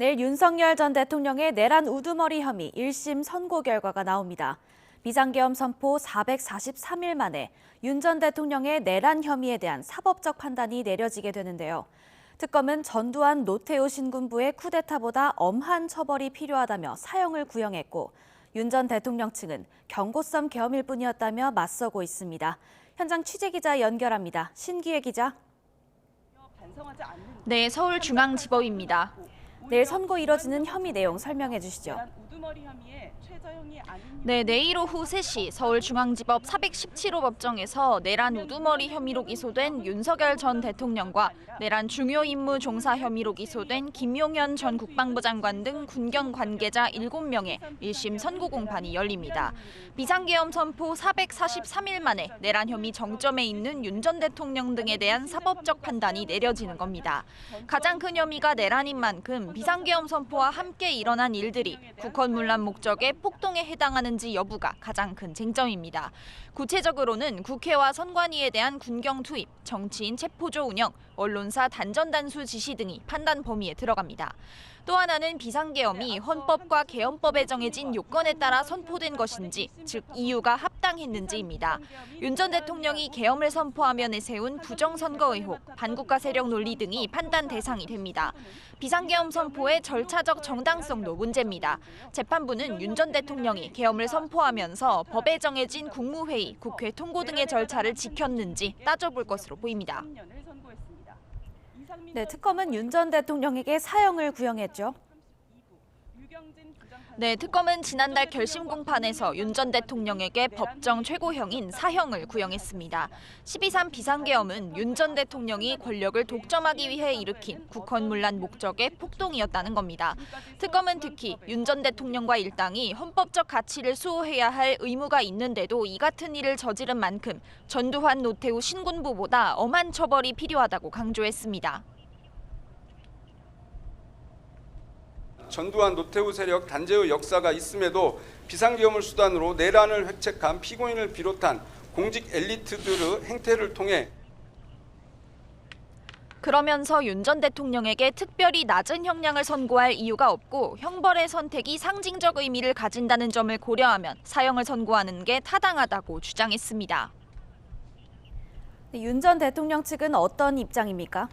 내일 윤석열 전 대통령의 내란 우두머리 혐의 1심 선고 결과가 나옵니다. 비상계엄 선포 443일 만에 윤 전 대통령의 내란 혐의에 대한 사법적 판단이 내려지게 되는데요. 특검은 전두환 노태우 신군부의 쿠데타보다 엄한 처벌이 필요하다며 사형을 구형했고, 윤 전 대통령 측은 경고성 계엄일 뿐이었다며 맞서고 있습니다. 현장 취재기자 연결합니다. 신기혜 기자. 네, 서울중앙지법입니다. 내일 선고 이뤄지는 혐의 내용 설명해 주시죠. 네, 내일 오후 3시 서울중앙지법 417호 법정에서 내란 우두머리 혐의로 기소된 윤석열 전 대통령과 내란 중요 임무 종사 혐의로 기소된 김용현 전 국방부 장관 등 군경 관계자 7명의 1심 선고 공판이 열립니다. 비상계엄 선포 443일 만에 내란 혐의 정점에 있는 윤 전 대통령 등에 대한 사법적 판단이 내려지는 겁니다. 가장 큰 혐의가 내란인 만큼 비상계엄 선포와 함께 일어난 일들이 국헌문란 목적의 폭동에 해당하는지 여부가 가장 큰 쟁점입니다. 구체적으로는 국회와 선관위에 대한 군경 투입, 정치인 체포조 운영, 언론사 단전 단수 지시 등이 판단 범위에 들어갑니다. 또 하나는 비상계엄이 헌법과 계엄법에 정해진 요건에 따라 선포된 것인지, 즉 이유가 합당했는지입니다. 윤 전 대통령이 계엄을 선포하며 내세운 부정선거 의혹, 반국가 세력 논리 등이 판단 대상이 됩니다. 비상계엄 선포의 절차적 정당성도 문제입니다. 재판부는 윤 전 대통령이 계엄을 선포하면서 법에 정해진 국무회의, 국회 통고 등의 절차를 지켰는지 따져볼 것으로 보입니다. 네, 특검은 윤 전 대통령에게 사형을 구형했죠. 네, 특검은 지난달 결심 공판에서 윤 전 대통령에게 법정 최고형인 사형을 구형했습니다. 12.3 비상계엄은 윤 전 대통령이 권력을 독점하기 위해 일으킨 국헌문란 목적의 폭동이었다는 겁니다. 특검은 특히 윤 전 대통령과 일당이 헌법적 가치를 수호해야 할 의무가 있는데도 이 같은 일을 저지른 만큼 전두환 노태우 신군부보다 엄한 처벌이 필요하다고 강조했습니다. 전두환 노태우 세력 단죄의 역사가 있음에도 비상계엄을 수단으로 내란을 획책한 피고인을 비롯한 공직 엘리트들의 행태를 통해 그러면서 윤 전 대통령에게 특별히 낮은 형량을 선고할 이유가 없고 형벌의 선택이 상징적 의미를 가진다는 점을 고려하면 사형을 선고하는 게 타당하다고 주장했습니다. 윤 전 대통령 측은 어떤 입장입니까?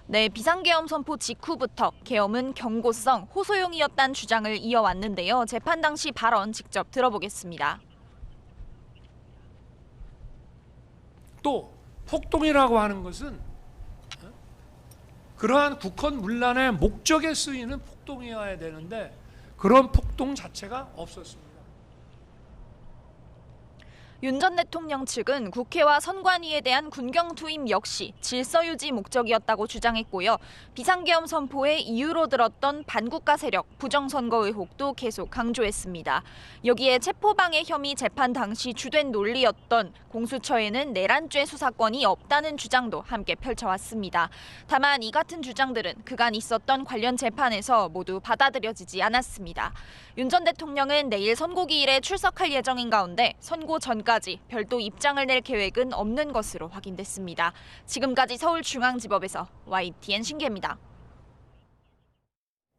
네, 비상계엄 선포 직후부터 계엄은 경고성, 호소용이었다는 주장을 이어왔는데요. 재판 당시 발언 직접 들어보겠습니다. 또 폭동이라고 하는 것은 그러한 국헌문란의 목적에 쓰이는 폭동이어야 되는데 그런 폭동 자체가 없었습니다. 윤 전 대통령 측은 국회와 선관위에 대한 군경 투입 역시 질서 유지 목적이었다고 주장했고요. 비상계엄 선포의 이유로 들었던 반국가 세력, 부정선거 의혹도 계속 강조했습니다. 여기에 체포방해 혐의 재판 당시 주된 논리였던 공수처에는 내란죄 수사권이 없다는 주장도 함께 펼쳐왔습니다. 다만 이 같은 주장들은 그간 있었던 관련 재판에서 모두 받아들여지지 않았습니다. 윤 전 대통령은 내일 선고기일에 출석할 예정인 가운데 선고 전까지 별도 입장을 낼 계획은 없는 것으로 확인됐습니다. 지금까지 서울중앙지법에서 YTN 신기혜입니다.